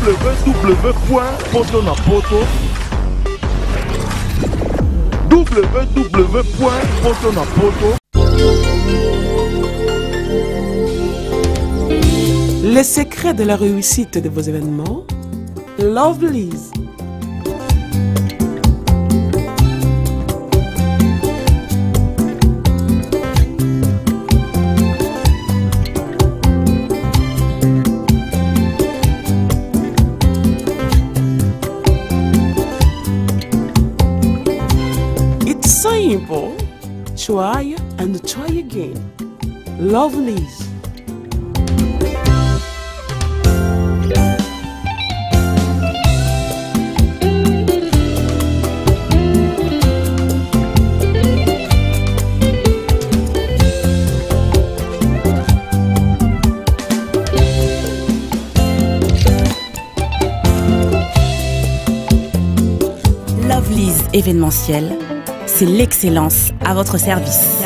www.potonapoto www.potonapoto. Les secrets de la réussite de vos événements, Lovelyz. It's simple. Try and try again. Lovelyz. Lovelyz événementiel, c'est l'excellence à votre service.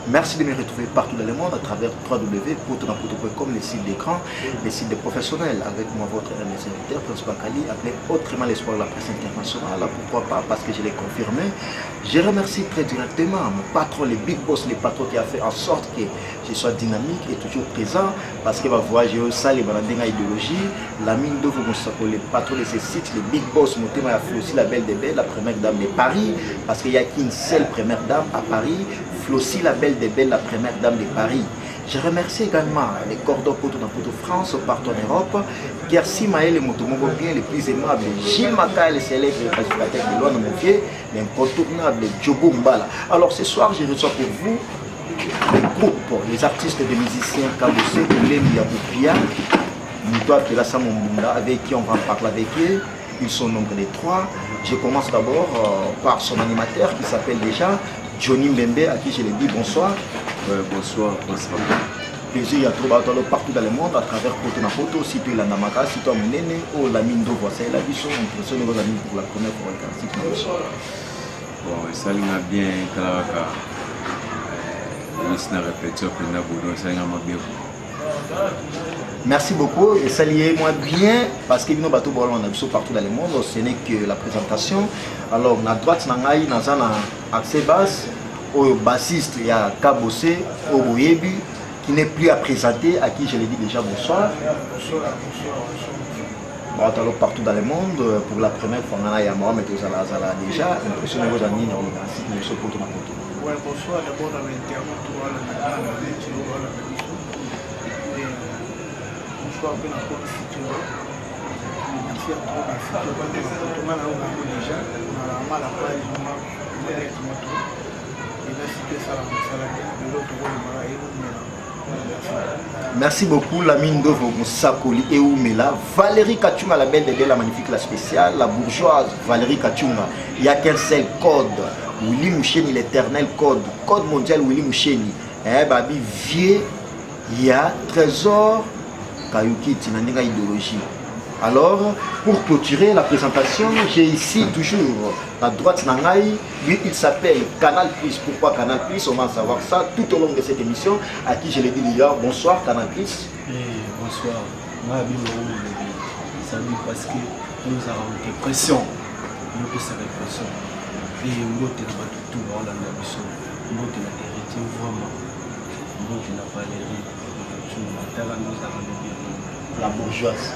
Merci de me retrouver partout dans le monde à travers www.potonapoto.com, les sites d'écran, les sites de professionnels. Avec moi, votre serviteur, Prince Bakali, appelé autrement l'espoir de la presse internationale. Pourquoi pas? Parce que je l'ai confirmé. Je remercie très directement mon patron, les big boss, les patrons qui a fait en sorte que je sois dynamique et toujours présent. Parce que ma voyager au salle et ma idéologie, la mine de vous, les patrons de ces sites, les big boss, mon thème a fait aussi la belle des belles, la première dame de Paris. Parce qu'il n'y a qu'une seule première dame à Paris. Flossi, la belle des belles, la première dame de Paris. Je remercie également les cordons Potonapoto France, partout en Europe, Kersi Maël et Motomobo bien les plus aimables, Gilles Maka, le célèbre prédicateur de Loan Monfier, l'incontournable Djobo Mbala. Alors ce soir, je reçois pour vous les groupes, les artistes et les musiciens Kabose, Oulemi Yaboupia, Moutoua Kelassa Mombunda, avec qui on va parler avec eux. Ils sont au nombre de 3. Je commence d'abord par son animateur qui s'appelle déjà Johnny Mbembe, à qui je l'ai dit bonsoir. Bonsoir, bonsoir. Plaisir, il y a trop partout dans le monde, à travers Potonapoto, si tu es la Namaka, si tu es Mounene, ou la mine d'eau, c'est la vie, impression de vos amis pour la première fois. Bon, ça l'a bien, Kalaka. Je répétition, merci beaucoup et saluez-moi bien parce que nous bateau on a partout dans le monde, ce n'est que la présentation. Alors, à droite, on a accès basse, au bassiste, il y a Kabose, au Boyebi, qui n'est plus à présenter, à qui je l'ai dit déjà bonsoir. Bon, alors, partout dans le monde, pour la première fois, on a Mohamed Ozala déjà, impressionné vos amis dans le site de ce Potonapoto. Ouais, bonsoir, d'abord dans l'internet, bonsoir, bien encore le futur. Merci à toi, merci à toi, tout le monde a déjà, on a mal à faire, on a merci beaucoup, la mine de vos Moussakoli et Oumela. Valérie Kachunga, la belle de la magnifique, la spéciale, la bourgeoise Valérie Kachunga. Il n'y a qu'un seul code. Willy Moucheni, l'éternel code. Code mondial Willy Moucheni. Babi vieux, il y a trésor Kayuki, Tinanega idéologie. Alors, pour clôturer la présentation, j'ai ici toujours à droite Nangaï, lui il s'appelle Canal Plus. Pourquoi Canal Plus? On va savoir ça tout au long de cette émission. À qui je l'ai dit déjà, bonsoir Canal Plus. Bonsoir, salut parce que nous avons des pressions, nous avons des pressions. Et nous avons tout dans la mission, nous avons hérité vraiment, nous avons pas hérité, la bourgeoise.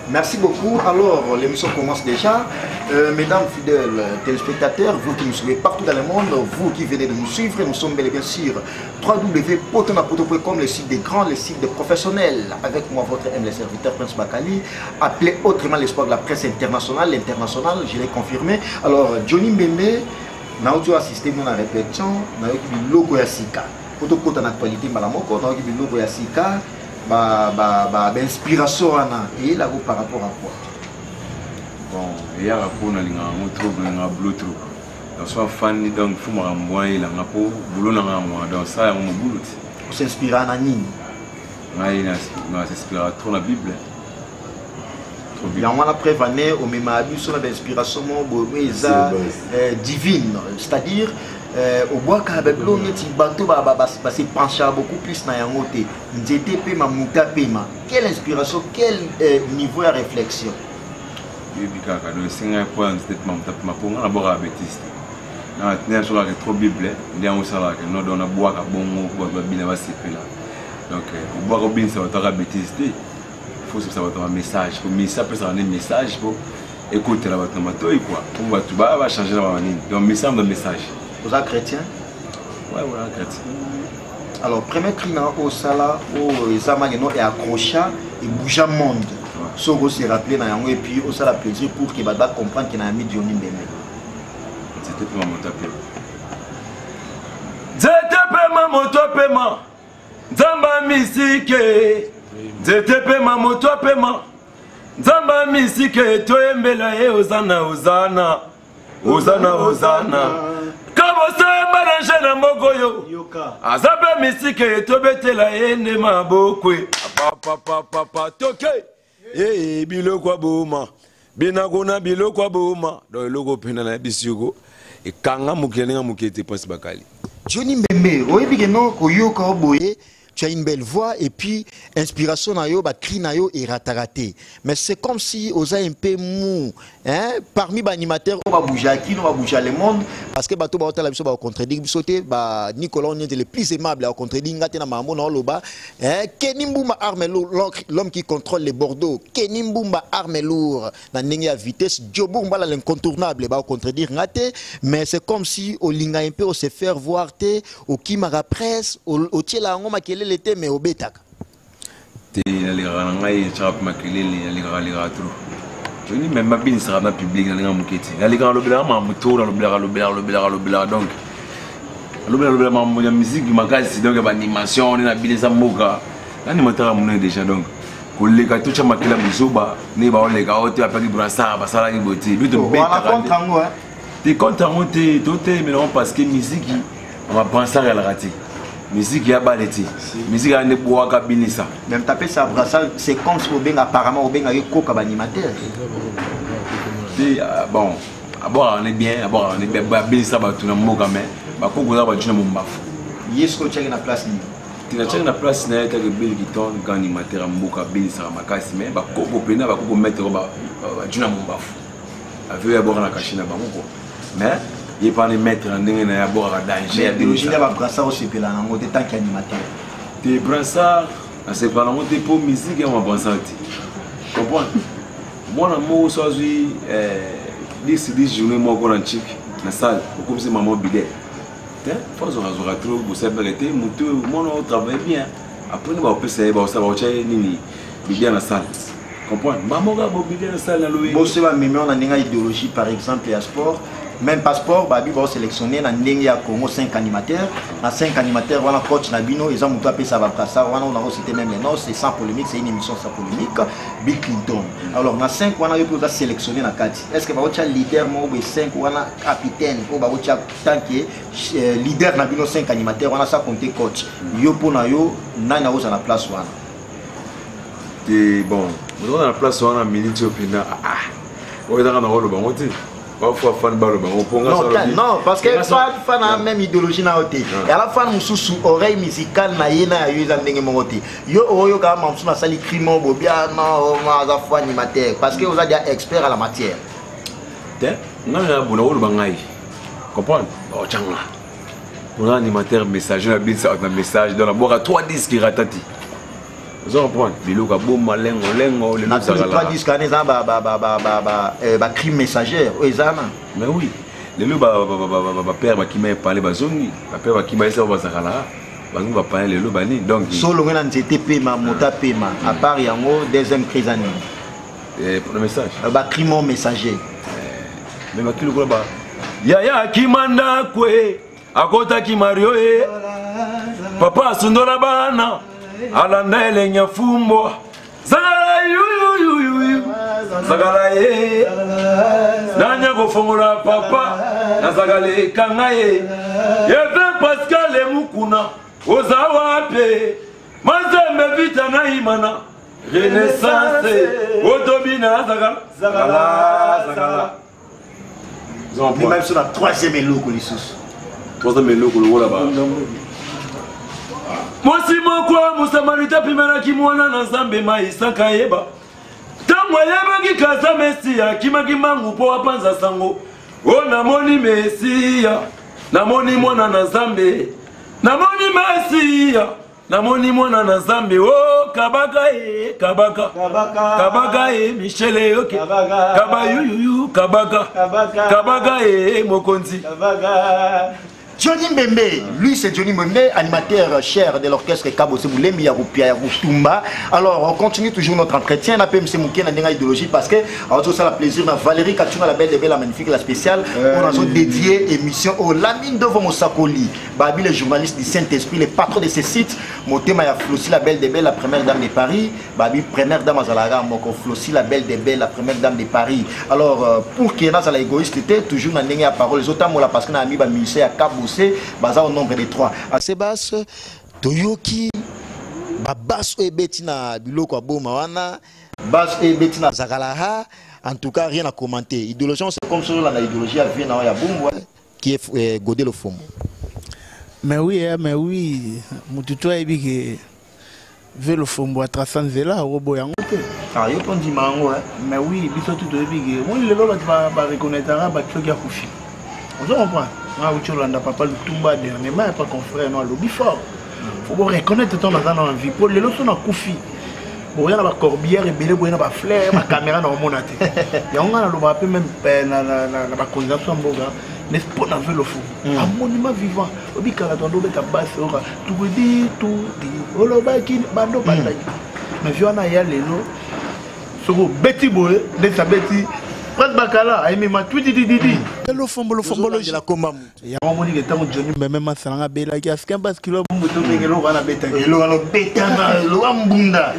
Merci beaucoup. Alors, l'émission commence déjà. Mesdames, fidèles téléspectateurs, vous qui nous suivez partout dans le monde, vous qui venez de nous suivre, nous sommes bel et bien sûr www.potonapoto.com, le site des grands, le site des professionnels. Avec moi, votre le serviteur Prince Bakali, appelé autrement l'espoir de la presse internationale. L'international, je l'ai confirmé. Alors, Johnny Mbembe, nous avons assisté à la répétition, nous avons le logo Yassika. Pour tout en actualité, nous avons le logo Yassika. Inspiration et là par rapport à quoi? Bon, il y a un trouble, un bleu trouble. Donc, soit fan, donc, il faut m'envoyer la peau, boulot dans moi, donc ça, on me boule. On s'inspire à Nani. On s'inspire trop dans la Bible. Il y a une preuve au même abus sur l'inspiration divine, c'est-à-dire au bois avec l'eau, il bateau se pencher beaucoup plus dans yangote. N'était pas mamuta pema. Quelle inspiration, quel niveau de réflexion. Je dis que c'est un point de mamuta pema pour un abord à bêtise. Non, sur la rétro Bible, il y a un salaire que nous donnons à boire à bon mot pour bien avoir ces là. Donc, au bois robin, ça va être à bêtise. Il faut que ça va être un message. Pour ça peut être un message pour écouter la votre mato et quoi. Pour tout va changer la vanille. Donc, message de message. Vous êtes chrétien? Oui, voilà, chrétien. Alors, premier cri au sala, au Zamageno est accroché et bouge le monde. Sauf que c'est rappelé dans yango et puis au sala plaisir pour qu'il va comprendre qu'il a mis Johnny Bemé. C'était pas mon tapé. C'était pas mon tapé. Zamba misike. C'était pas mon tapé. Zamba misike. Toembela e Ozana Ozana. Ozana Ozana. Kabo samba na jena mogoyo. Azabe misike tobetela ene mabokwe. Papa toke. Eh biloko boma. Binagona biloko boma. Do logo pena na bisugo. Et kanga mukele nga mukete pense bakali. Johnny Mbembe, oyebi ke non koyoka oboye. Tu as une belle voix et puis inspiration na yo, ba cri na yo et rataraté. Mais c'est comme si aux un peu mou, hein, parmi les animateurs on va bouger qui, on va bouger le monde parce que bateau ba hôtel la biso ba contredire bisoté ba Nicolas on est le plus aimable à contredire ngate na mambo na loba, hein, Kenimbouma arme lourd, l'homme qui contrôle les Bordeaux, Kenimbouma arme lourd, na ndenge ya vitesse, Djobour mbala l'incontournable ba contredire ngate, mais c'est comme si au linga un peu au se faire voir té, au kimara presse, au tiela ngoma kele l'été mais au bétac. Les gens trop. Je dis même ma bine sera dans le public dans les gens qui sont. Les gens qui donc. La musique qui magazine donc l'animation on a bien ça moka. L'animateur a déjà donc. Les gars tout ça makila musoba ne ba les gars tu appelles brassard ba sala ngoti. Lui de bétac. Tu content tout mais non parce que musique on va penser à la rater. Musique y a baleti. Musique a ne bois kabinisa. Même taper ça brassard, c'est comme si on apparemment on a eu coca animateur. Bon, d'abord on est bien, d'abord on est bien ça va tout le monde quand même. Bah coco ça va tu ne m'en baf. Yes ko tchèque na place ni. Tu na tchèque na place na ta belle guitar quand animateur mboka bien ça ma casse mais bah coco pena bah coco mettre bah tu ne m'en baf. Avec d'abord na kachina ba moko. Mais il n'est pas les mettre en danger. Il y a un brassard aussi pour tant qu'animateur. Des brassards, c'est pas la pour musique et on va penser. Comprends? Moi, je suis 10 journées moi dans la salle, comme c'est maman bidet. Il faut que je retrouve pour cette vérité. Moi, on travaille bien. Après, on va passer, on va bidet dans la salle. Comprends? Maman va bidet dans la salle. Bon, c'est ma mémoire, on a une idéologie, par exemple, et à sport. Même passeport, Babi va sélectionner dans le Congo 5 animateurs. Dans 5 animateurs, voilà coach Nabino, ils ont tapé ça va passer. On a cité même les noms, c'est sans polémique, c'est une émission sans polémique. Bill Clinton. Alors, dans 5, on a sélectionné dans 4. Est-ce que vous avez leader, 5, on a capitaine, ou vous avez tant que leader Nabino 5 animateurs, on a ça compté coach. Yo pour yo, nana à la place. Et bon, on a la place, on a milité au Pina. On est dans le rôle de non, parce que fan a même idéologie na côté. Et à la fin nous sous oreille musicale na yena yo za ndenge mongote. Yo oyo ka mamsu na sali crimo bobia non za fo animateur parce que vous êtes déjà expert à la matière. Non ya bona wolo bangai. Comprendre? Oh changa. Pour un animateur messager la bise un message dans la boire à 3 disques qui ratati. Vous comprenez? Biloka bom malengo lengo le na 3 disques année za ba crime messager ezana. Mais oui. Les loups père qui m'a parlé bazongi, père qui m'a essayé de zakala. Bazongi va parler les loups bani donc solo ngana nzete pema mota pema à part yango deuxième crise année. Et pour le message ba crime messager. Mais ma kilo ba ya kimanda kwe akota kimario e papa sundola bana alanda elenya fumbo zagala yu zagala ye nanya kofongola papa na zagala kanga ye yeve Pascal mukuna ozawape Mazembe vita na imana. Renaissance. Otobina Zagala. Mais même sur la troisième élo que les sous. Troisième élo que le rôle là-bas. Mosi mokwa musamarita pimana kimwana na Nzambe maisa kayeba. Tango yeba kikaza Mesia kimagima ngupo wapanza sango. O namoni Mesia. Namoni mwana na Nzambe. Namoni Mesia. Namoni mwana na Nzambe. O kabaka e kabaka. Kabaka e Michele yoke. Kabayuyu kabaka. Kabaka e mokonzi. Johnny Mbembe, lui c'est Johnny Mbembe, animateur cher de l'orchestre Kabo Semoulemi Yaroupia Yaroutumba. Alors on continue toujours notre entretien. On a PMC Mouké, on a une idéologie parce que on a ça la plaisir. Valérie Kachuna, la belle de belle, la magnifique, la spéciale. On a dédié émission au Lamine de Vomosakoli, Babi le journaliste du Saint-Esprit, le patron de ces sites. Motema ya Flossi, la belle de belle, la première dame de Paris. Babi première dame à Zalaga, Moko Flossi, la belle de belle, la première dame de Paris. Alors pour qu'il y ait dans la égoïste, toujours dans la parole, les autres mots là parce qu'on a mis ba musée à Kabo. Baza au nombre de 3. Assez basse, Toyoki, Babas et Bettina, Biloko Aboma wana, Bas et Bettina Zakalaha. En tout cas, rien à commenter. Idéologie, c'est comme sur la idéologie à Vienne, il y a Boum, qui est Godé le Fomo. Mais oui, Moutoutou a dit que le Fomo à Trasanzela, au Boyangote. Ah, il y a pas de mango, mais oui, Bissot tout a dit que moi, le lot va reconnaître un rabat qui a couché. On se comprend. On papa le Tumba dernièrement, pas confrère, non, lobby fort. Il faut reconnaître ton argent dans la vie. Pour les leçons à Koufi. Bon, il y a la corbière et belé, il y a la fleur, la caméra dans mon athée. Il y a un même la conversation, n'est-ce pas dans le fond. Un monument vivant. Au bic à la tondou, à basse, tout dit, tout dit. Oh, le bac, bando, bataille. Mais je vais aller là. Ce que Betty Boy, dès sa Betty. Prenez Bakala, aimez ma tweet didi. Le fombo de la combat. Il y a un moment qui est en Johnny, mais même à Salanga Bela, qui a 15 kilos, vous me le roi à la bête. Et l'eau à la bête, l'ouambunda.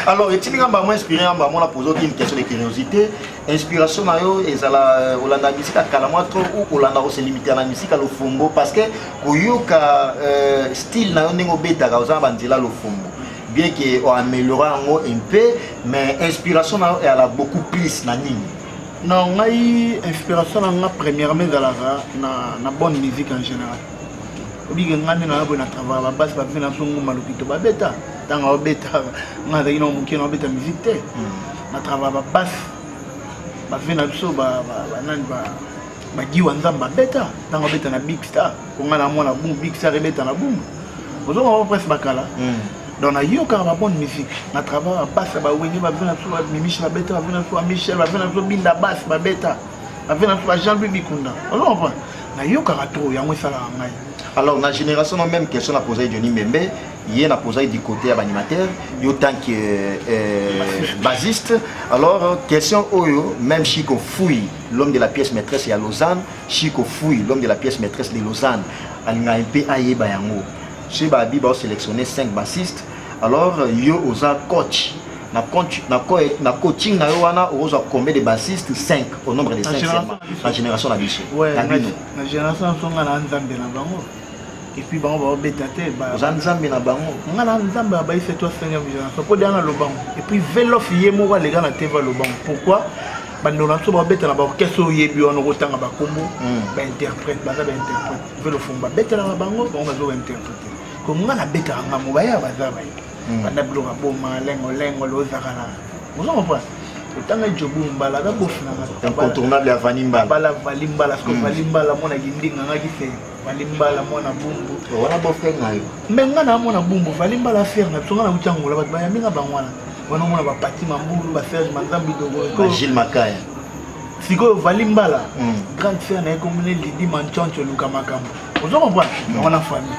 Alors, est-il que inspiré à moi poser une question de curiosité? Inspiration, et ça la Hollanda musique à Kalamatro ou Hollanda c'est limité à la musique à l'ofombo parce que Koyoka style na yonengo beta kaza bandila l'ofombo. Bien qu'on améliore un peu, mais l'inspiration elle a beaucoup plus. Non, l'inspiration premièrement dans la bonne musique en général. On travail base donc, il y a une bonne musique. On travaille à basse, on va venir Michel Babetta, on va venir Michel, on va venir Binda Bass, Babetta, on va venir Jean-Louis Bikunda. Alors, il y a un trop, il y a un salaire. Alors, dans la génération, même question à poser Johnny Mbembe, il y a posé du côté de l'animateur, il y a tant que bassiste. Alors, question Oyo, même Chico Fouille, l'homme de la pièce maîtresse à Lausanne, Chico Fouille, l'homme de la pièce maîtresse de Lausanne, il a un peu aïe Bayango. Chez Babi, on a sélectionné 5 bassistes. Alors, il y a coach. Na coaching, on a combien de bassistes? 5, au nombre de 5 seulement. La génération a dit. Oui, la génération a Nzambe na bango. Et puis, on va bêtater. Nzambe na bango. On a Nzambe, c'est toi 5e génération. Pour dire le bango. Et puis, vélo, fier, moi, les gars, na TV le bango. Pourquoi? Nous avons bête à la orchestre, on a autant à Bakombo, interprète, vélo fumba, bête à la bango, on va interpréter. Comme on a bête à la Mobaya, on a bloqué à Boma, Lengo, Lozarana. Vous en comprenez? Le temps de Jobumba, la bouffe, incontournable à Vanimba. La Valimba, la Valimba, la mona guinding, qui fait Valimba, la mona bumbu. On a beau mais on a mona bumbu, Valimba la ferme, on a un tango, la Bayamina Bangwana. On a parti Mamboulou, Serge Manzambi de Gilles Makaya. Si vous Valimbala, grande sœur, on a combiné Lidi Manchancho, Luka Makam. Vous en comprenez? On a famille.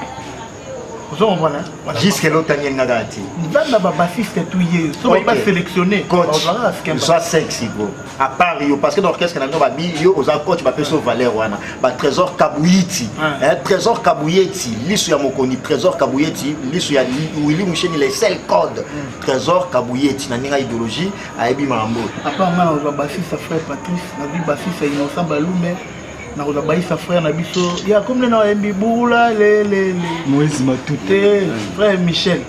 Vous en comprenez? Jusqu'à l'autre année, on a gâté. Nous avons un bassiste tout hier. Nous avons pas sélectionné. Coach, soit sexy, à part parce que dans l'orchestre, on a dit aux coach, on peut Valère, Trésor Kabouyeti. Trésor Kabouyeti, l'issue à Mokoni, Trésor Kabouyeti, l'issue à Willy Moucheni, les seuls codes. Trésor Kabouyeti, on a une idéologie à Ebi Mambo. À part moi, on a bassiste, frère Patrice, on a vu bassiste Innocent Baloumé. na ko baisa frère na biso ya comme na yembi bula les Moïse Matouté frère Michel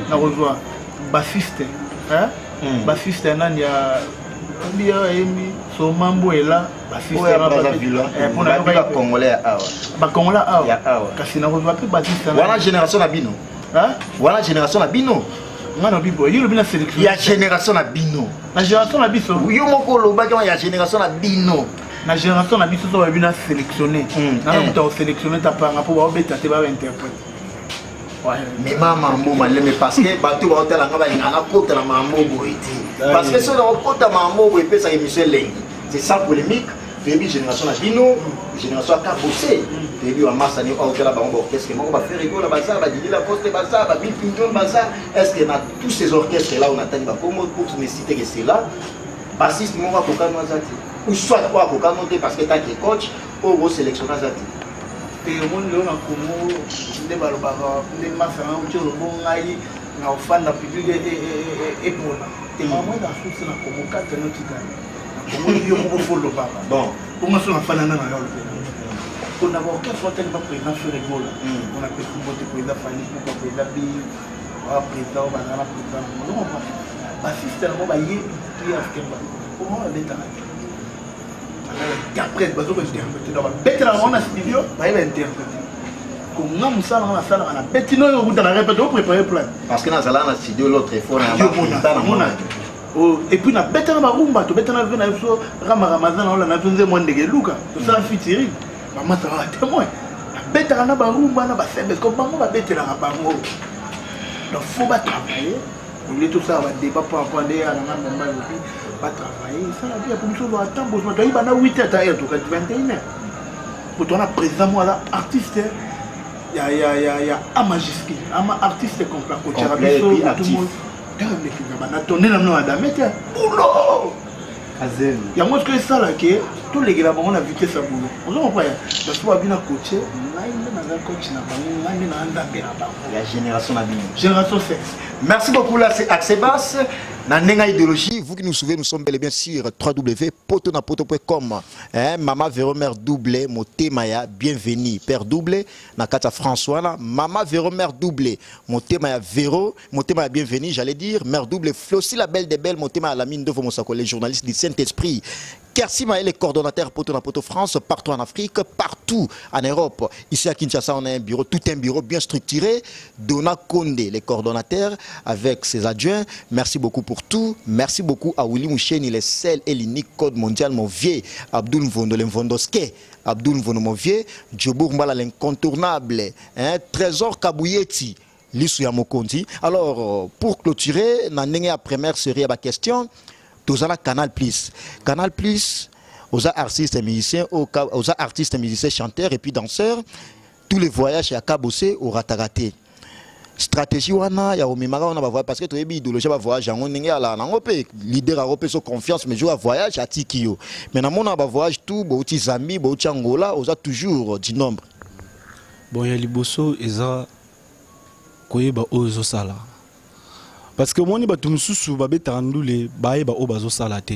na ko joa bassiste hein bassiste nani ya Bia yembi so mambo ela bassiste na ba congolais awa kasi na ko joa pe bassiste na wana génération na bino hein wana génération na bino ngana bibo yilo bina sélection ya génération na bino na génération na biso yo moko lobaki ya génération na bino na génération na biso so bina sélectionner na ko sélectionner ta panga po ba beta te ba interprète mais mambo maleme parce que bato ba hôtel nga ba ngana kota na mambo boiti parce que so na kota mambo bo epesa émission lengi c'est sans polémique début génération na bino génération ka bossé début wa massa ni hôtel ba ngo orchestre moko ba faire rigolo ba ça ba dili la poste ba ça ba big pington ba ça est-ce que na tous ces orchestres là on attend ba comme pour me citer que c'est là bassiste moko ko kano azati ou soit quoi ko kano parce que ta coach ou go sélectionner azati te mon le na komo de balobaka de massa na ucholo bongai na ofanda public et bona te maman da souci na komo ka teno tikana komo yo ko folo baba bon pour moi na fana na yo on a beaucoup de fois tellement président sur les goals on a fait football de président Fanny pour président bi président banana président non ba système ba yé puis afkemba pour moi l'état après bazo ko interpréter dans bête la on a studio ba il interpréter comme na musala na sala na bête no yo kuta na répéter au préparer plan parce que na sala na studio l'autre fois na mona et puis na bête na rumba to bête na vena so ramazan on na tunze mo ndege luka to ça fitiri ba mata témoin na bête na ba rumba na ba sembe comme bango ba bête na bango donc faut pas travailler au lieu tout ça va débat pour apprendre à la maman pas travailler ça la vie pour nous doit attendre besoin de il 8 heures d'ailleurs tout 21 heures pour ton président moi là artiste il y a un magistrat un artiste complet coach arabiso tout le monde mais qui va na tourner la noix d'amete boulot azen il y a moi que ça là que tous les gars on a vu que ça boulot on va pas parce que va bien coacher la génération na bino génération 6. Merci beaucoup là c'est Axebas na nenga idéologie vous qui nous suivez nous sommes bel et bien sur www.potonapoto.com Maman Véro Mère Doublé Motemaya bienvenue Père Doublé na kata François là Maman Véro Mère Doublé Motemaya Véro Motemaya bienvenue j'allais dire Mère Doublé Flossi la belle des belles Motemaya la mine de vos les journalistes du Saint-Esprit Kersi Maël est coordonnateur Poto France, partout en Afrique, partout en Europe. Ici à Kinshasa, on a un bureau, tout un bureau bien structuré. Dona Konde, les coordonnateurs, avec ses adjoints. Merci beaucoup pour tout. Merci beaucoup à Willy Moucheni, le seul et l'unique code mondial, mon vieux. Abdoul Mvondo, l'Mvondoske. Abdoul Mvondo, mon vieux. Djobour Mbala, l'incontournable. Trésor Kabouyeti. Lissou Yamokondi. Alors, pour clôturer, la première série à ma question. Tous à Canal Plus. Canal Plus, aux artistes et musiciens, aux artistes et musiciens, chanteurs et puis danseurs, tous les voyages à Kabossé au Rataraté. Stratégie wana ya omimara on va voir parce que tu es idéologie va voyage on ninga la ngopé leader européen so confiance mais joue à voyage à Tikio. Mais na mona va voyage tout bouti Zambie bouti Angola aux a toujours du nombre. Bon ya liboso eza koyeba ozo sala. Parce que moi, je suis sous le baye ba obazo salate.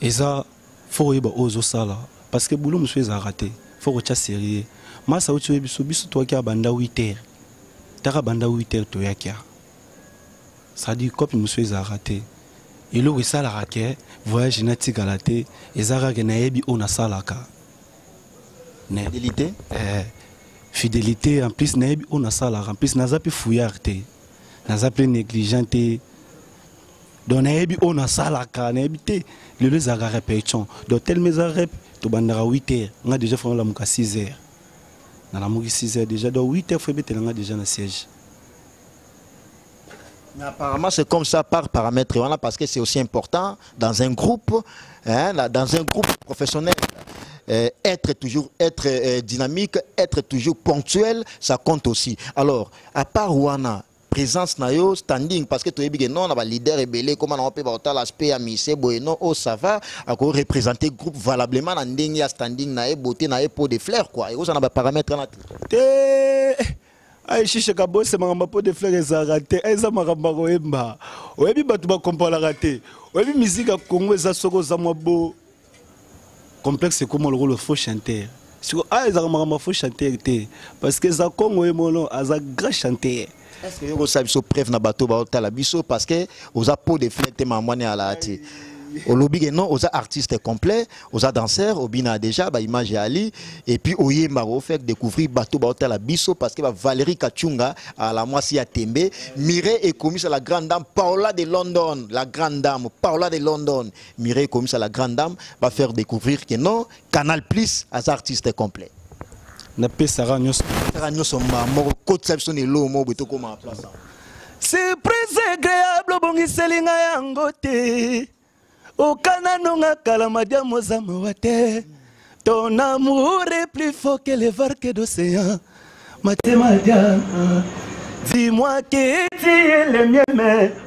Et ça, faut y ba ozo sala. Parce que boulot monsieur a raté. Faut recha sérieux. Moi ça tu biso biso toi qui a banda 8h. Tara banda 8h to yakia. Ça dit copie monsieur a raté. Et le ça la raké voyage na tigalate et zara na yebi ona salaka. Fidélité fidélité en plus na yebi ona salaka en plus na zapi fouillarté. Nous appelons négligenté. Donc, on a ça la carne, le les a répétition. Donc, tel mes arrêts, tu bandera 8h. On a déjà fait la mouka 6h. On a mouki 6h déjà. Donc, 8h, il faut être déjà dans le siège. Mais apparemment, c'est comme ça par paramètre. Voilà, parce que c'est aussi important dans un groupe, dans un groupe professionnel. Être dynamique, être toujours ponctuel, ça compte aussi. Alors, à part Wana, présence na yo standing parce que tu es bien non na leader rebelle comment on peut avoir l'aspect amicé boyno oh ça va à représenter groupe valablement na ndenge ya standing na e beauté na e pot de fleurs quoi et ça na ba paramètres na ay chiche ka bosse mangamba pot de fleurs ezarate eza mangamba koemba oyebi batu ba kompola raté oyebi musique ya Congo eza soko za mwabo complexe comment le rôle faux chanteur. Ah, ils ont faux chanteur parce que ça Congo est mon as un grand chanteur. Est-ce que vous savez ce preuve na bateau ba hôtel biso parce que aux a peau de flette mamone à la ati. Au lobby non aux artistes complets, aux danseurs, au bina déjà ba image Ali et puis au yemba au fait découvrir bateau ba hôtel biso parce que Valérie Kachunga à la moisi à Tembe, Mireille est commise à la grande dame Paola de London, la grande dame Paola de London. Mireille est commise à la grande dame va faire découvrir que non Canal Plus aux artistes complets. Na pesara nyos somba mo côte seption et l'eau mo beto comme en place. C'est très agréable bongi selinga yangote. Au Cananonga kalamadia mozama wate. Ton amour est plus fort que les vagues d'océan. Matemadia, dis-moi que tu es le mien,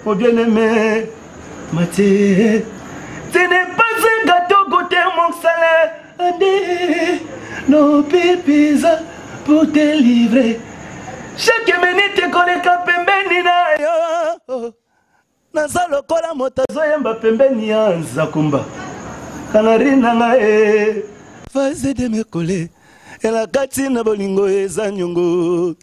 mon bien-aimé. Mathé, tu n'es pas un gâteau goûté mon salaire. Andé, nos pépis pour te livrer. Chaque minute connaît qu'à pembeni na yo. Naza lokola motazo yemba pembeni ya Nzakumba. Kanari nanga Vas-y de me coller. Ela kati na bolingo eza nyongo.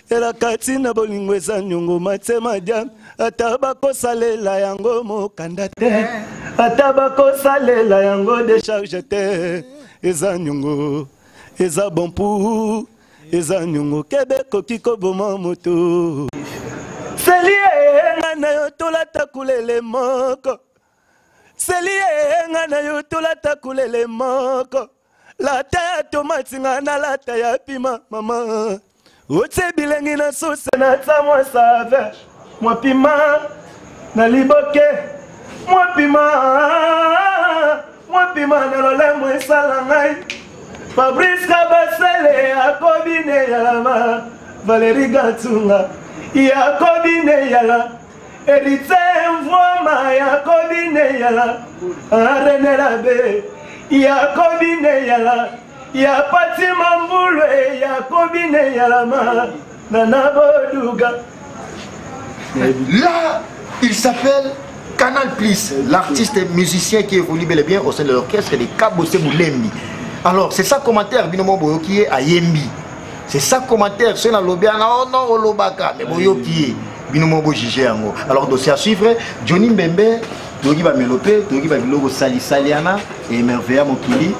Ela kati na bolingo eza nyongo matema diam. Ataba ko salela yango mokanda te. Ataba ko salela yango décharge te. Eza nyongo. Eza bon pour. Eza nyongo kebeko kikoboma moto. Selie ngana yo tolata kulele moko. Selie ngana yo tolata kulele moko. Lata ya tomati ngana lata ya pima mama. Ote bilengi na sauce na ta mwa save. Mwa pima na liboke. Mwa pima na lole mwe salangai. Fabrice Kabasele akobine yalama. Valérie Gatunga yakobine yala. Erite Mvoma yakobine yala. René Labe yakobine yala. Ya Pati Mambulwe yakobine yalama. Nana Boduga. Là, il s'appelle Canal Plus, l'artiste musicien qui évolue bel et bien au sein de l'orchestre de Kabose Moulembi. Alors, c'est ça commentaire, Binomo Boyo qui est à Yembi. C'est ça commentaire, c'est dans l'Obiana, oh non, au Lobaka, mais Boyo qui est Binomo Boyo Jigé. Alors, dossier à suivre, Johnny Mbembe, Togi Bamelope, Togi Babilogo Sali Saliana et Merveilla Mokili.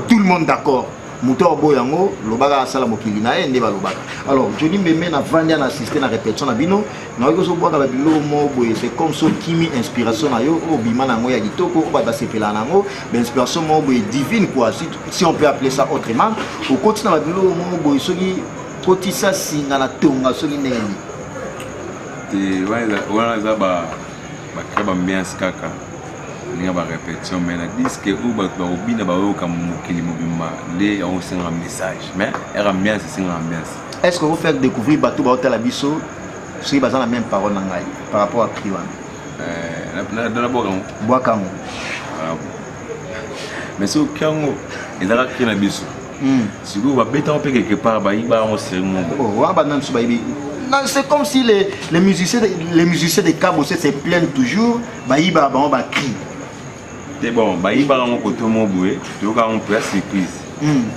Tout le monde d'accord. Moutor Boyango, Lobaka Asala Mokili, na Ndeba Lobaka. Alors, Johnny Mbembe n'a vendu à assister à la répétition à Bino. C'est comme ça qui met inspiration à yo, au bima nango ya kitoko, au baba sepela nango, l'inspiration mo boy divine quoi, si on peut appeler ça autrement. Au continue na bilo mo boy soki kotisa singa na tonga soki ndeni. Te wana za ba kaba ambiance kaka. Linga ba répétition mais na disque ou ba obina ba yo comme mokili mobima, les on sent un message, mais era ambiance c'est une ambiance. Est-ce que vous faites découvrir bateau ba hôtel Abisso? Si vous avez la même parole par rapport à Kriwan. Dans la Boakango. Mais si vous avez écrit un biso, si vous avez quelque part, c'est comme si les musiciens de Cabo se plaignent toujours. C'est bon, on peut surprise.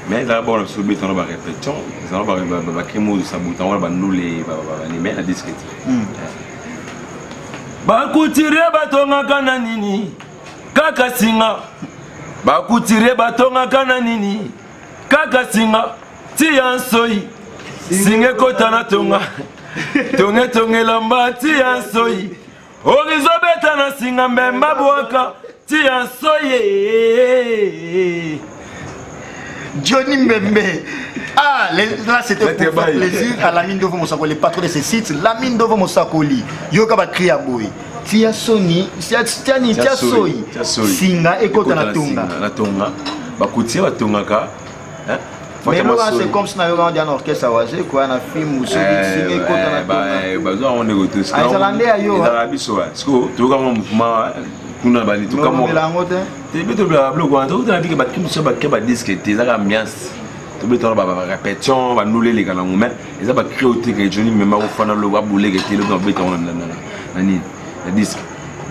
Mais d'abord, on se met dans la répétition, on va mettre la disquette. Bakutire batonga kana nini kaka singa. Bakutire batonga kana nini kaka singa. Tiansoi singe kota na tonga. Tonge lamba tiansoi. Orizo beta na singa mbemba boaka tiansoi. Johnny Mbembe. Ah, là c'était pour faire plaisir à la mine d'Ovo Mosakoli, le patron de ce site, la mine d'Ovo Mosakoli. Yoga va crier à boy. Tia Sony, Tia Soy, Singa et Kota na Tonga. Na Tonga, Bakutia va Tonga ka. Mais là c'est comme si on avait un orchestre à Wazé, quoi, un film où Singa et Kota na Tonga. Bah, on est retourné. Ah, ils allaient à Yo. Ils allaient à Bissau. Sco, tu vois comment mouvement. Kuna bali tu kama te beto bla bla kwa to na biki ba kim so ba ke ba disque te za ambiance to beto ba répétition ba nous les kana ngome eza ba créer au tique Johnny même ba fana lo ba boule ke te lo beto na ni la disque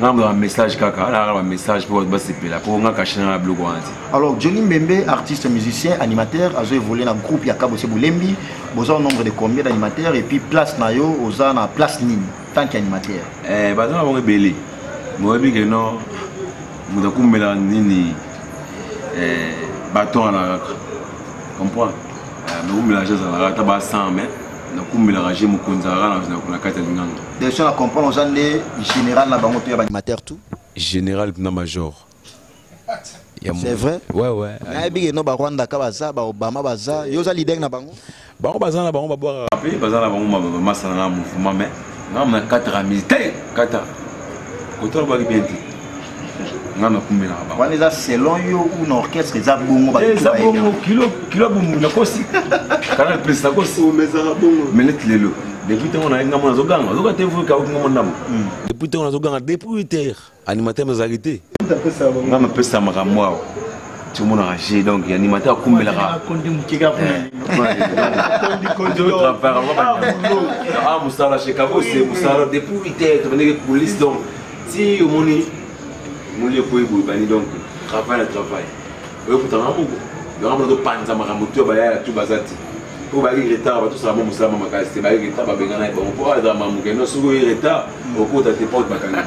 un message kaka un message pour là pour nga cacher dans la blog. Alors Johnny Mbembe, artiste musicien animateur, a évolué dans le groupe Yakabo Sebulembi, besoin nombre de combien d'animateurs et puis place nayo oza na place nini tant qu'animateur. Bah ça va belé. Moi bi que non muda kumbela nini bâton na comprends. Mais vous mélangez ça la taba 100 mais na kumbela ranger mukonzara na kata linganga. Déjà on comprend aux gens général na bango to ya animateur tout. Général na major. C'est vrai? Ouais. Na bi no ba Rwanda ka baza ba Obama baza yo za leader na bango. Bango baza na bango ba boire rapper baza na bango masa na mouvement mais na 4 militaire 4 côté ba bien dit. Ngana kumbela ba. Wana za selon yo ou na orchestre za bongo ba. Za bongo kilo bongo na kosi. Kana pesa kosi o mezara bongo. Menet lelo. Depuis on a ngamo nazoganga. Zoka tevu ka ngamo ndamo. Depuis on nazoganga depuis 8h. Animateur mazarité. Ngama pesa makamwa. Tout le monde a ragé donc animateur kumbela ka. Kondi mukega Kondi ah musala chez Kabo c'est musala depuis 8h tu venais police donc si au moni Moulé pour y donc travail. Oui, pour t'en avoir il y a un peu de panza, ma moto, tout bazati. Pour bailler retard, tout ça, mon salam, ma casse, bailler retard, babengana, bon, pour aller dans ma mouke, non, souvent il retard, au cours de tes portes, bacana.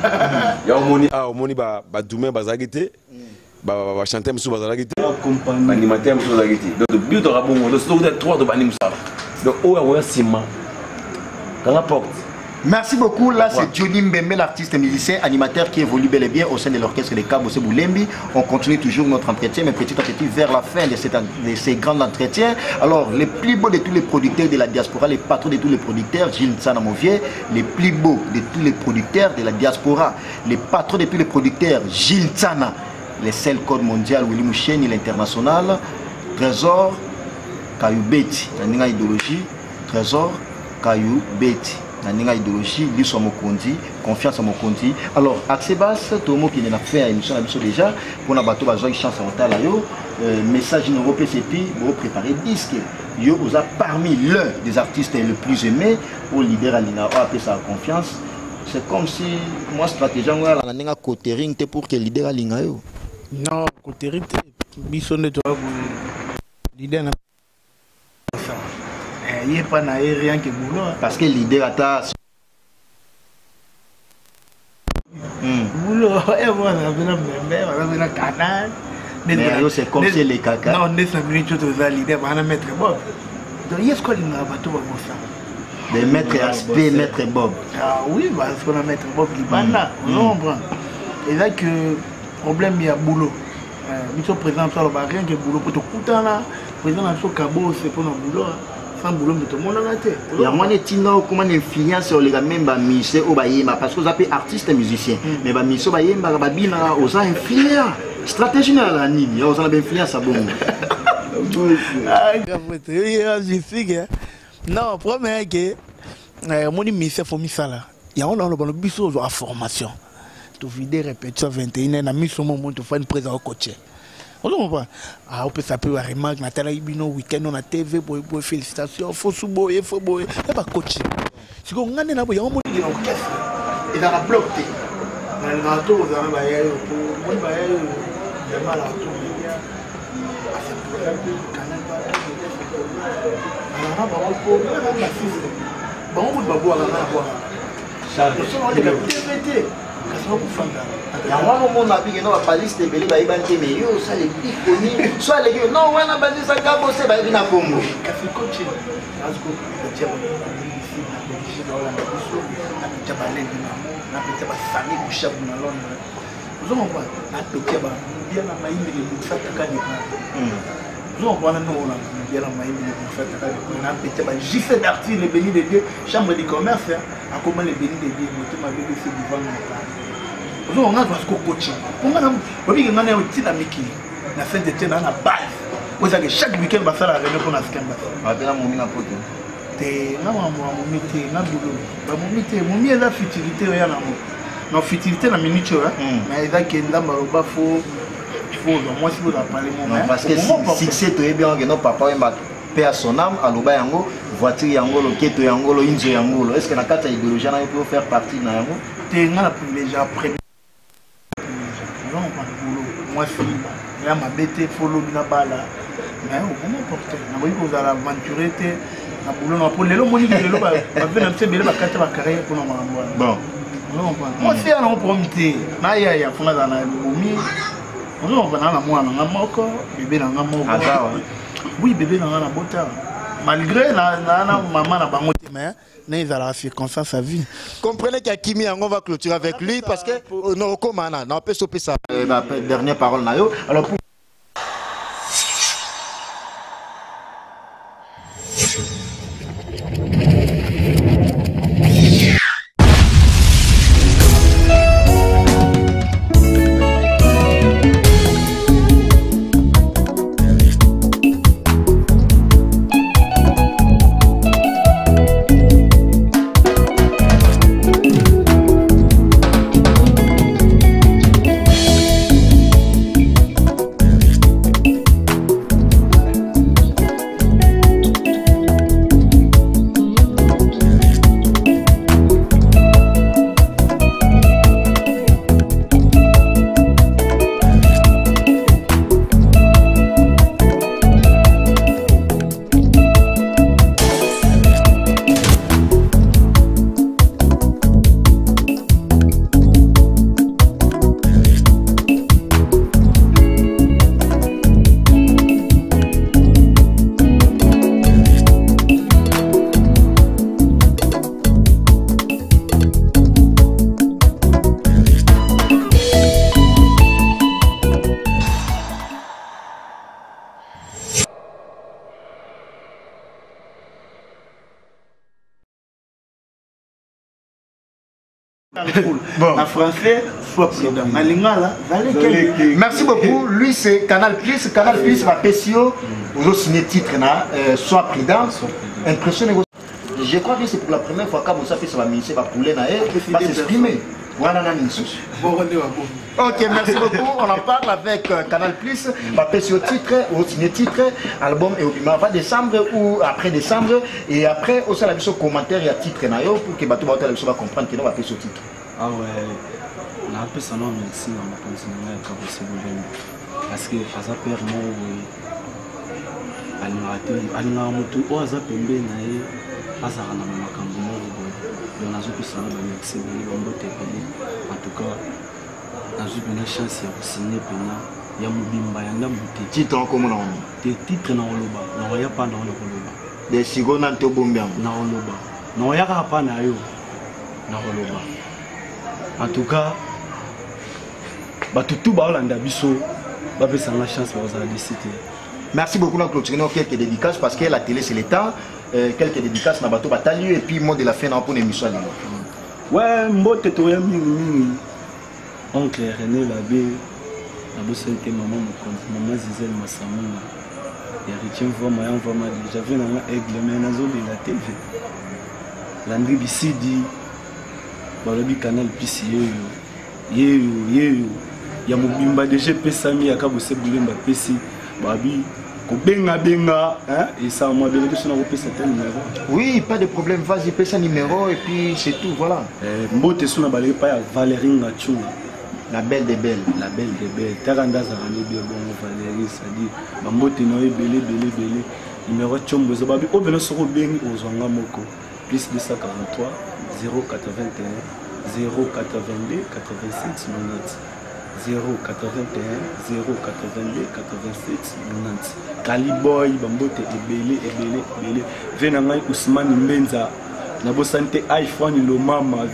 Il y a un moni, au moni, bah, doumé, bazagité, bah, chanter, monsieur, bazagité, animateur, monsieur, bazagité. Donc, le but de rabon, le stock de 3 de banim, ça. Donc, oh, ouais, ciment. Quand la porte. Merci beaucoup. Là, c'est Johnny Mbembe, l'artiste musicien, animateur qui évolue bel et bien au sein de l'orchestre de Kabo Sebulembi. On continue toujours notre entretien, mais petit à petit vers la fin de ces grands entretiens. Alors, les plus beaux de tous les producteurs de la diaspora, les patrons de tous les producteurs, Gilles Tsanamovier, les plus beaux de tous les producteurs de la diaspora, les patrons de tous les producteurs, Gilles Tsana, les seuls codes mondial, Willy Moucheni, l'international, Trésor, Kayubeti, la idéologie, Trésor, Kayubeti. Nanga idéologie, lui soit Mokondi, confiance à Mokondi. Alors, Axebas, tout le monde qui n'a fait une émission déjà, pour la bateau, il chance à Ontala, message numéro PCP, pour préparer disque. Yo, vous a parmi l'un des artistes les plus aimés, pour leader Alina, appeler sa confiance. C'est comme si, moi, stratégie, on a côté ring pour que leader Alina. Non, côté ring, bisonne toi, leader n'a pas ça. Il n'y a pas rien que boulot. Parce que l'idée à ta... Boulot, et moi, on a un canal. Mais c'est comme si les caca. Non, on est 5 minutes de l'idée, on a mettre Bob. Donc, il y a ce qu'on a bateau pour ça. De mettre aspect, mettre Bob. Ah oui, parce qu'on a mettre Bob qui est là. On comprend. Et là, que problème, il y a boulot. Nous sommes présents sur le barrière, il y a boulot pour tout le temps là. Présent dans le cabot, c'est pour notre boulot. Boulot mais tout le monde en a été. Il y a moins de tino comment influence sur les même ba musicien au bayema parce que vous appelez artiste musicien mais ba musicien bayema ba bina aux influence stratégie na la nini aux avez influence à bon. Non, premier que mon musicien faut ça là. Il y a on a le biso à formation. Tu vider répétition 21 na mis au moment tu fais une présence au coach. On comprend. Ah, on peut s'appeler à remarque, Nathalie Ibino, week-end on a TV, boy, félicitations, faut sous-boyer, faut boyer. Il n'y a pas coaché. Si on a un peu de l'orchestre, il y a un bloc. Il y a un tour, il y a un bail, il y a un il y a un moment où on a pas liste de belé mais yo ça les plus connus soit les gars non on a basé ça Gabo c'est ba na Congo café coaching parce que le tiers ici dans la mission na petit na petit ba famille ku chef na Londres vous on voit na petit ba bien na maïmbe de ça taka ni vous on voit na non bien na maïmbe de ça taka na petit ba JC d'artiste les bénis de Dieu chambre de commerce à comment les bénis de Dieu moi ma bébé c'est devant moi. On a parce que coaching. On a aussi on a un dynamique. La fin de temps on a base. Vous savez chaque week-end va faire la réunion pour la scamba. Va bien mon mina poto. Te na mon métier na boulot. Ba mon métier, mon mieux la futilité ya na mo. Non futilité na minute hein. Mais il va que ndamba ba faut moi si vous en parler mon. Parce que si c'est très bien que non papa m'a père son âme à loba yango voiture yango loketo yango lo inzo yango. Est-ce que na kata idéologie na peut faire partie na yango? Te na la privilège après boulot. Moi, il y a ma bête, follow bina bala. Mais on n'a pas porté. On a vu que vous allez aventurer. Na boulot pour les lots, les lots, va venir un petit peu la carte de la carrière pour nous. Bon. Moi, si on a un promis, na ya ya, faut na dans la boumi. On va dans la moine, on a moko, bébé dans la moko. Oui, bébé dans la bota. Malgré la maman na bango, mais n'est à la circonstance à vie. Comprenez qu'Akimi, on va clôturer avec lui parce que non, comment on peut stopper ça. Dernière parole, Nayo. Alors pour Bon. En français, soit prudent. Merci beaucoup. Lui, c'est Canal Plus. Canal Plus va PCO. Vous avez signé titre, soit prudent. Impressionné. Je crois que c'est pour la première fois que vous avez fait ministère va pouler va s'exprimer. Voilà, ok, merci beaucoup. On en parle avec Canal Plus. Va PCO titre, vous signé titre, album et au va décembre ou après décembre. Et après, aussi la mission commentaire et titre pour que Bato Bato va comprendre que nous va PCO titre. Ah ouais, on a appelé ça non merci on a continué à faire parce que ça perd mon alina mutu o aza pembe na ye azaka na makambo moko on a zopi ça na merci bombo tepeli en tout cas na zopi na chance ya signer pena ya mubimba ya ngamuti titre comme on te titre na oloba na ya pa na oloba de sigona to bombiam na oloba na ya ka pa na yo na oloba. En tout cas, tout le biso va faire la chance de citer. Merci beaucoup de clôturer quelques dédicaces parce que la télé c'est l'état. Quelques dédicaces na bateau bataille et puis mot de la fin pour l'émission. Ouais, mbote toya mingi. Oncle René Labé, la bossente maman Zizel Massamuna. Héritier vraiment j'avais un aigle mais nazo de la TV. Landry Bissidi. Balobi Canal Plus yeyo ya mobimba déjà pesami ya kabose bulemba pesi babi ko benga hein et ça moi bien que na ko pesa tel numéro. Oui, pas de problème, vas-y pesa numéro et puis c'est tout voilà. Mbote suna balé pa ya Valérie Ngachou, la belle des belles, Taranda Zarani bien bon Valérie ça dit mbote no belé numéro chombo zo babi obelo soko bengi ozwanga moko plus 243 081 082 86 90 081 082 87 90 Kaliboy bambote ebele venangai Ousmane Mbenza na bosante iPhone lo mama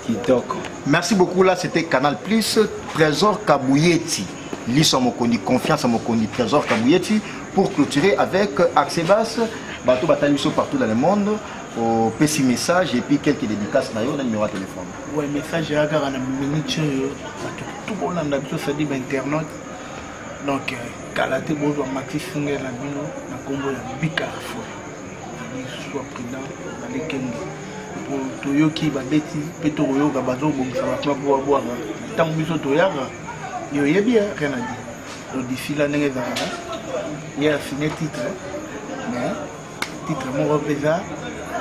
kitoko. Merci beaucoup, là c'était Canal Plus. Trésor Kabouyeti Lisa Mokondi, confiance à Mokondi, Trésor Kabouyeti, pour clôturer avec Axebas, bateau bataille partout dans le monde, au petit message et puis quelques dédicaces dans le numéro de téléphone. Ouais, message à la minute, tout le monde a ça dit internaute. Donc, Kalaté Bozo Maxi Funger la Bino, la Combo la Bicarfo. Soit prudent, dans les Kengi. Pour Toyoki, Babeti, Petoroyo, Gabazo, ça va pas pouvoir boire. Tant que vous Toyaga, il y a bien rien à dire. Donc, d'ici l'année, il y a fini titre. Mais, titre, mon représentant,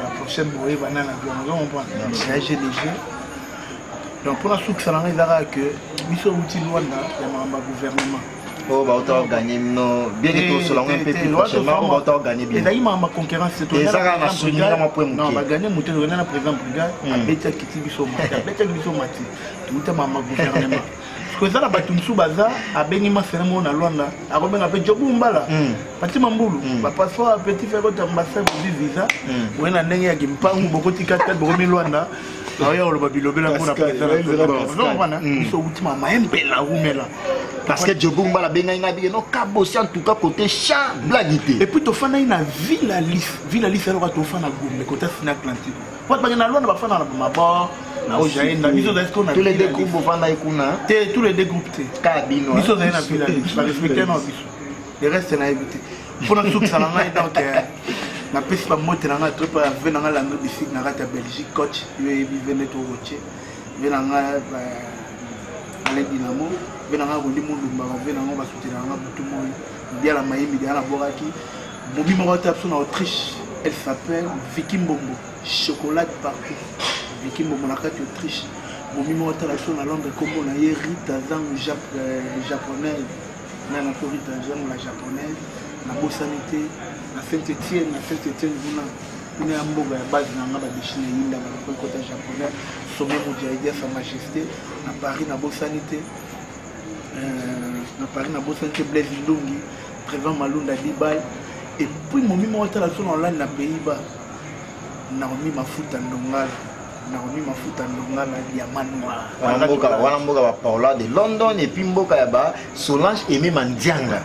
la prochaine bourrée, banane, on va prendre. C'est un GDG. Donc pour la soupe, ça n'a rien à voir que Misso Outil Luanda, il y a un gouvernement. Oh, bah, on va gagner, non. Bien que tout cela, on peut plus prochainement, on va gagner bien. Et là, il y a ma concurrence, c'est tout. Et ça, on a souligné à mon point. Non, on va gagner, on a un président brigade, on va gagner Bisso Mati, tout le temps, gouvernement. Parce que ça, la Batumsou Baza, a béni ma cérémonie na Luanda, a remis un peu de jobou mbala. Pati mamboulou, va passer un petit frère de l'ambassade pour visa. Ou un année qui me parle, beaucoup de quatre pour remis Luanda. D'ailleurs, le babilobé la pour la présidence. Non, voilà, ils sont ultimement là, parce que Djobou Mbala Bengaïna Bigé, non, Kabossi en tout cas côté champ, blaguité. Et puis, tu fais une Villa Lys, alors tu fais un côté Atlantique. Pour te faire Luanda, tu fais un Mabor. Tous les deux groupes vont aller tous les deux groupes. Cabino. Nous sommes dans Villa Lys, respecter nos bisous. Le reste, c'est évité. Pour nous souks, ça n'a rien donc. La piste pas monter dans la troupe, venir dans la Belgique, dans la Belgique, coach, il venait au rocher, venir dans la Dynamo, venir dans la Moulumba, venir dans la soutenir dans tout le monde, bien la Miami, bien la Boraki. Bobby Morata en Autriche, elle s'appelle Vicky Mbombo, chocolat partout. Vicky Mbombo, la carte Autriche. Bobby Morata en Londres, comme on a Rita Zang, japonaise, la Rita Zang, la japonaise, la Bossanité. La Saint-Étienne, on est en Boga, base dans la Bichine, dans le côté japonais, sommet Moudjaïdia, Sa Majesté, à Paris, dans la Bossanité, Blaise Ndongi, président Malunda Dibal, et puis mon mimo est à la zone en ligne dans les Pays-Bas, Naomi Mafuta Ndongal, il y a Manoir. Voilà, Paula de London, et puis Mboka Yaba, Solange Aimé Mandianga.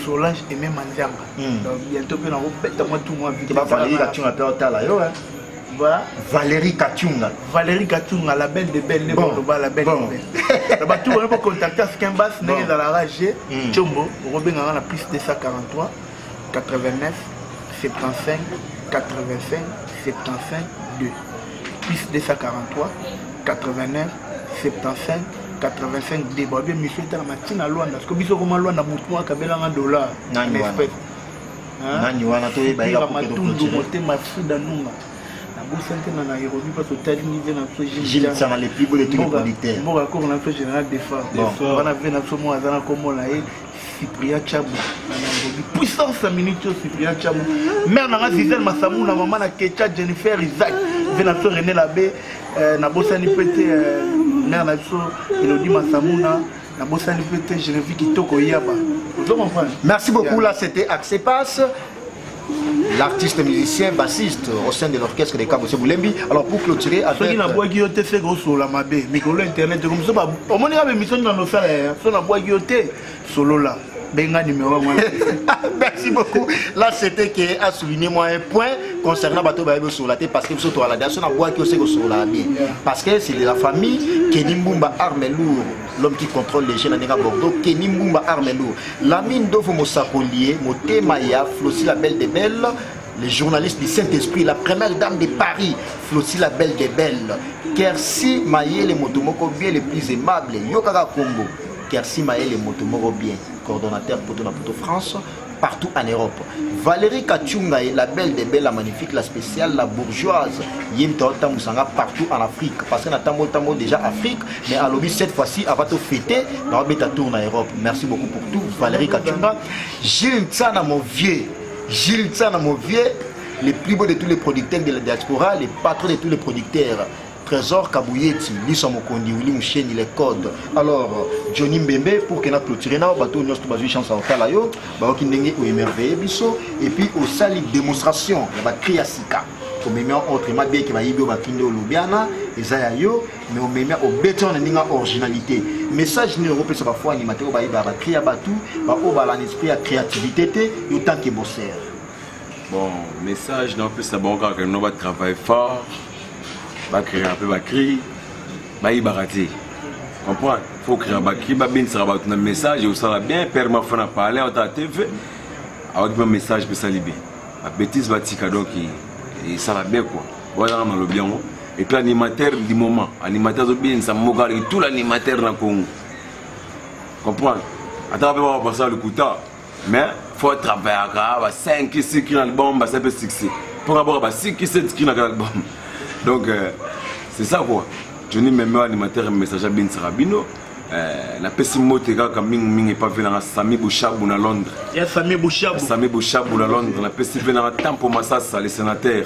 Solange et même Mandianga. Donc bientôt on va bête moi tout moi vite. Valérie Kachunga Péotala yo hein. Voilà. Valérie Kachunga, la belle de belle, la belle de belle. Là tout on peut contacter Skembas né dans la rage Chombo, Robin dans la plus de 143 89 75 85 75 2. Plus de 143 89 75 85 débat bien monsieur dans la matinée à Luanda parce que biso comme Luanda mutu akabela $1 en espèce nani wana to ba ya pour que monter ma fuda nunga na bosante na Nairobi parce que tali niveau na so Gilles ça les plus beaux de tous les producteurs bon encore na so général des femmes on a vu na so mo azana comme la Cyprien Chabou na Nairobi puissance minute Cyprien Chabou mère na Gisèle Massamou na maman na Kecha Jennifer Isaac vena so René Labé na bosani pété mère na so Elodie Massamouna na bosani pété Geneviève Kitoko Yaba. Merci beaucoup, là c'était Axepas, l'artiste musicien bassiste au sein de l'orchestre des Kabossi Boulembi. Alors pour clôturer avec la boîte qui était fait gros sur la mabé micro internet comme ça au moins il y a une émission dans nos salles sur la boîte qui était solo là. Merci beaucoup. Là, c'était qui a souligné moi un point concernant Bateau Baïbo sur la tête parce que surtout à la dernière, on a bois qui aussi sur la bien. Parce que c'est de la famille Kenny Mbumba Arme Lourd, l'homme qui contrôle les jeunes à Bordeaux. Kenny Mbumba Arme Lourd. La mine d'Ovo Mosakolier, Moté Maya, Flossi la Belle des Belles. Les journalistes du Saint-Esprit, la première dame de Paris, Flossi la Belle des Belles. Kersi Maye, les motomoko bien les plus aimables. Yokara Congo. Kersi Maye, les motomoko bien. Coordonnateur pour France, partout en Europe. Valérie Kachunga, la belle des belles, la magnifique, la spéciale, la bourgeoise. Yimta Moussanga partout en Afrique. Parce qu'on a tambo déjà Afrique, mais à l'objet cette fois-ci, avant de fêter, dans le tour en Europe. Merci beaucoup pour tout. Valérie Kachunga. Gilles Tsana, mon vieux. Gilles Tsana, mon vieux. Les plus beaux de tous les producteurs de la diaspora, les patrons de tous les producteurs. Trésor Kabouyeti, Lisa Mokondi, Willy Moucheni, les codes. Alors, Johnny Mbembe, pour que nous clôturions, bateau nous avons chance à Otalayo, qui n'est pas émerveillé, et puis au sali démonstration, il y a Triasika. On met autrement bien que Maïbio Bakinde au Lubiana, et Zayayo, mais on met au béton en originalité. Message n'est européen, c'est parfois animateur au Baïba, Triabatu, au l'esprit à créativité, autant que bosser. Bon, message, non plus, c'est bon, car nous va travailler fort. Va créer un peu va crier va y barater comprends faut créer un cri va bien ça va un message et ça va bien permet faire parler en TV avec un message pour ça libérer la bêtise va tika donc et ça va bien quoi voilà dans le bien et puis l'animateur du moment animateur de bien ça moga et tout l'animateur dans Congo comprends attends on va passer le couteau mais faut travailler à 5 6 qui dans le bombe ça peut succès pour avoir 5 7 qui dans le bombe. Donc, c'est ça quoi. Johnny Memeo animateur messager bin Sarabino. La pesi mote kaka mingi pas venir Sami Bouchabou na Londres. Il y a Sami Bouchabou. Sami Bouchabou na Londres. La pesi venir Tampo Massassa les sénateurs.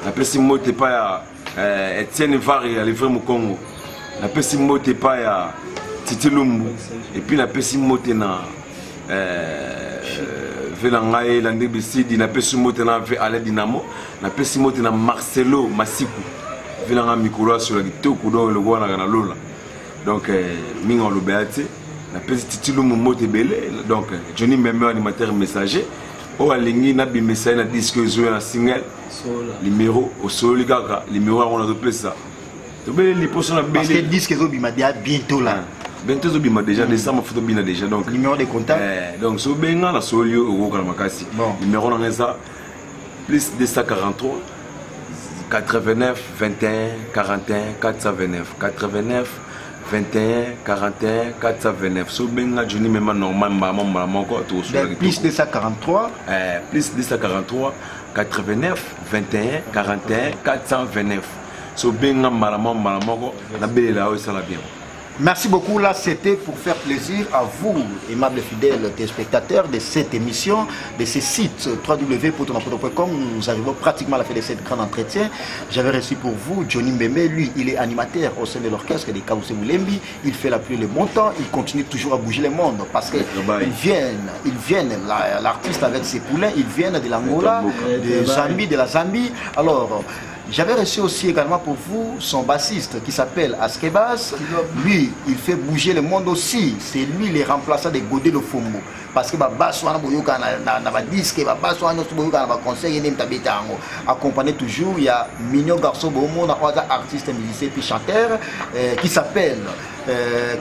La pesi mote pas Etienne Vari à livrer mon Congo. La pesi mote pas Titi Lumbu. Et puis la pesi mote na Venangaye Landebisidi. La pesi mote na Alain Dinamo. La pesi mote na Marcelo Massikou. Venanga Mikolo sur la guitare kudo le gwana na lola. Donc mingo lo beate na petite tilo momo te belé donc Johnny Memeo animateur messager o alingi na bi message na disque zo na single numéro au solo kaka numéro on a repris ça. To belé li poso na belé parce que disque zo bima dia bientôt là. Bientôt zo bima déjà les sama photo bina déjà donc numéro de contact donc so benga na solo o ko na makasi numéro na ngeza plus 243 89 21 41 429 89 21 41 429 so benga Johnny Memeo normal maman moko to so plus 243 plus 243 89 21 41 429 so benga maman moko na belela o sala bien. Merci beaucoup. Là, c'était pour faire plaisir à vous, aimables fidèles téléspectateurs de cette émission, de ce site www.potonapoto.com. Nous arrivons pratiquement à la fin de cette grande entretien. J'avais reçu pour vous Johnny Memeo. Lui, il est animateur au sein de l'orchestre des Kaoussé Moulembi. Il fait la pluie le bon temps. Il continue toujours à bouger le monde parce qu'ils viennent, l'artiste avec ses poulains, ils viennent de l'Angola, de la Zambie. Alors, j'avais reçu aussi également pour vous son bassiste qui s'appelle Askebas. Lui, il fait bouger le monde aussi. C'est lui le remplaçant de Godé de Fombo. Parce que accompagné toujours, il y a Mignon Garçon Bomo, un artiste musicien puis chanteur qui s'appelle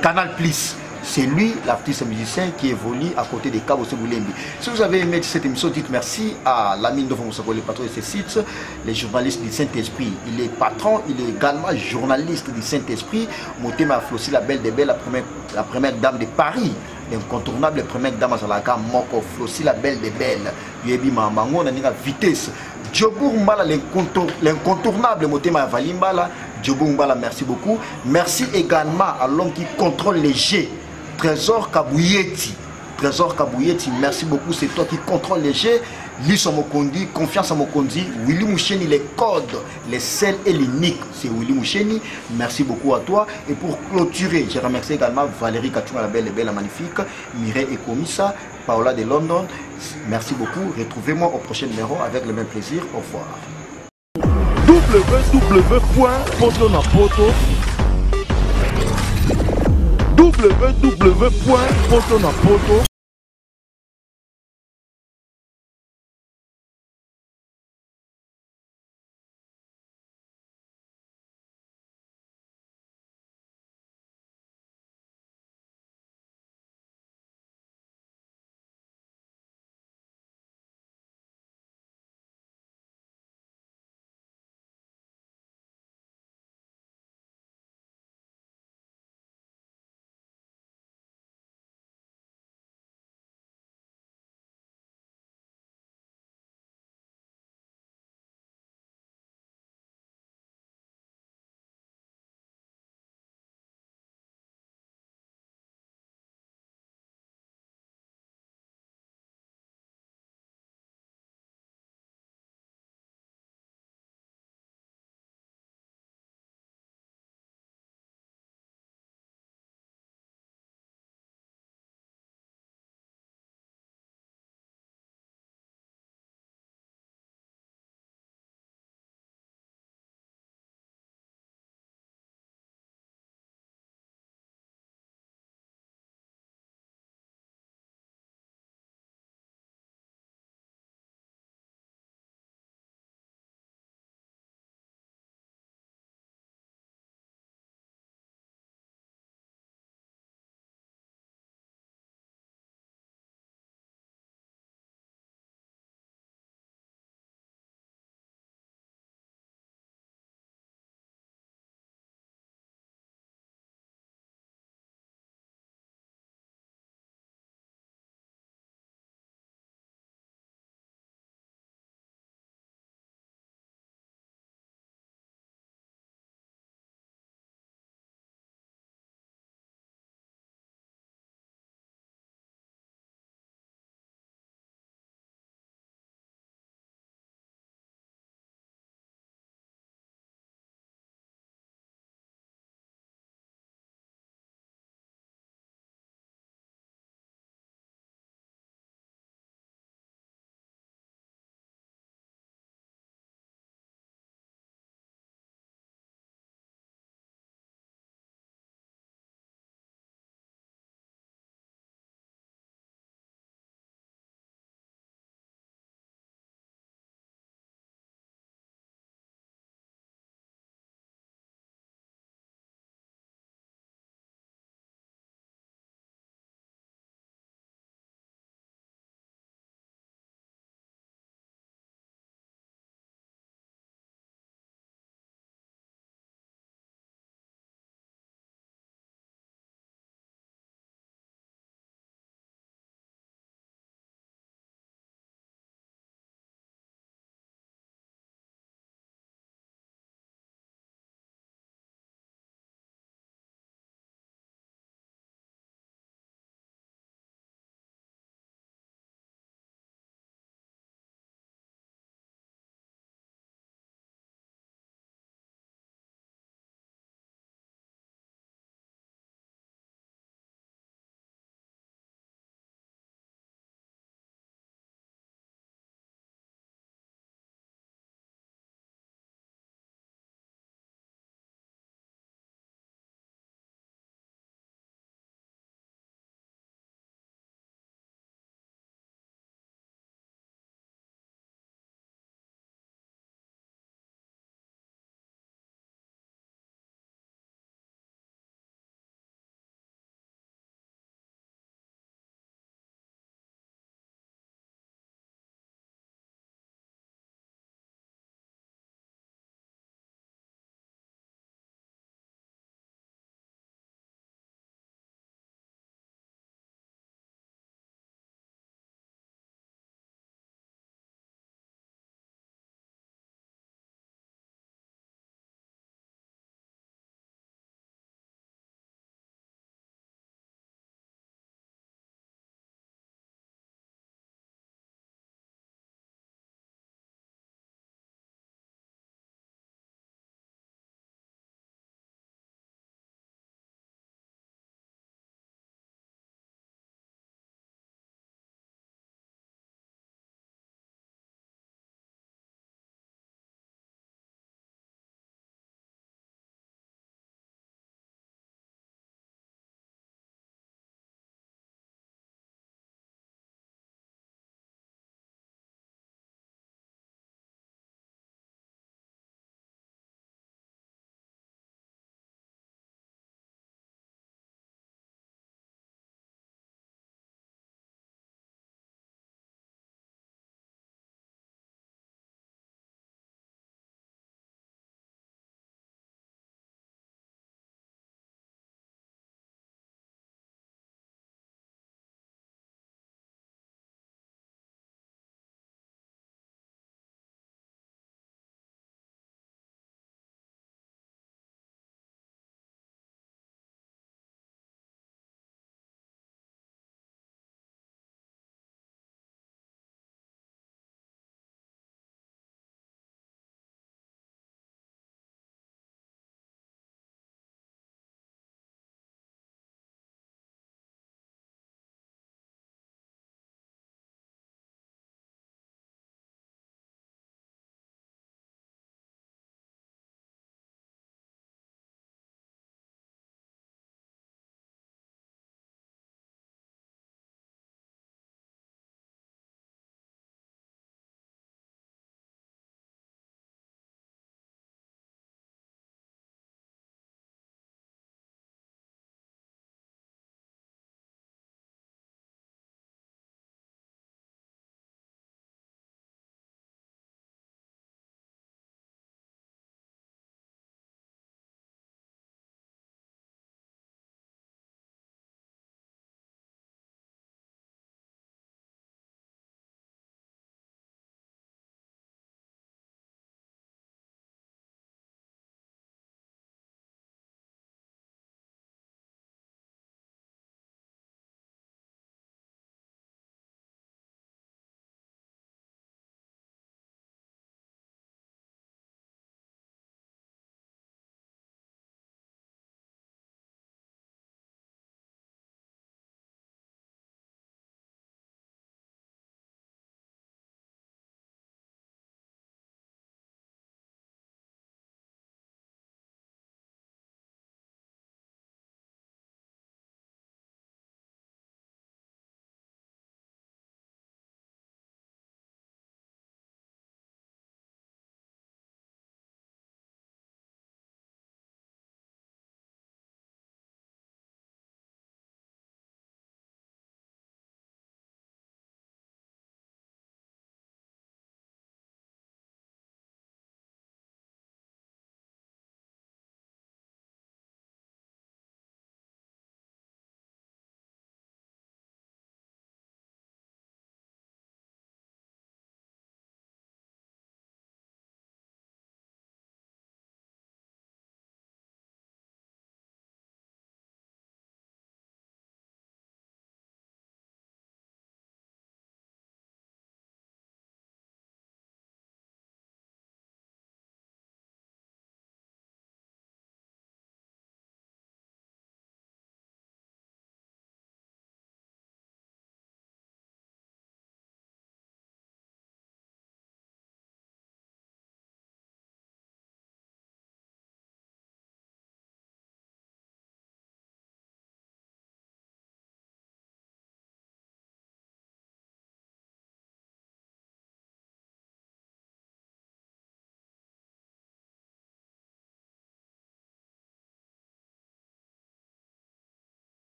Canal Plus. C'est lui, l'artiste musicien, qui évolue à côté des Kaoussé Moulembi. Si vous avez aimé cette émission, dites merci à Lamine de Fonsako, le patron de ce site, les journalistes du Saint-Esprit. Il est patron, il est également journaliste du Saint-Esprit. Motema Flossi, la belle des belles, la première dame de Paris. L'incontournable première dame à Zalaka, Moko Flossi, la belle des belles. Yebi Mamango, on a une vitesse. Djobour Mbala, l'incontournable Motema Valimbala. Djobour Mbala, merci beaucoup. Merci également à l'homme qui contrôle les jets. Trésor Kabouyeti. Trésor Kabouyeti, merci beaucoup. C'est toi qui contrôle les jets. Lis Mokondi, confiance à Mokondi. Willy Moucheni, les codes, les sels et les niques. C'est Willy Moucheni. Merci beaucoup à toi. Et pour clôturer, je remercie également Valérie Kachuma, la belle et belle, la magnifique. Mireille et Komissa, Paola de London. Merci beaucoup. Retrouvez-moi au prochain numéro avec le même plaisir. Au revoir. www.potonapoto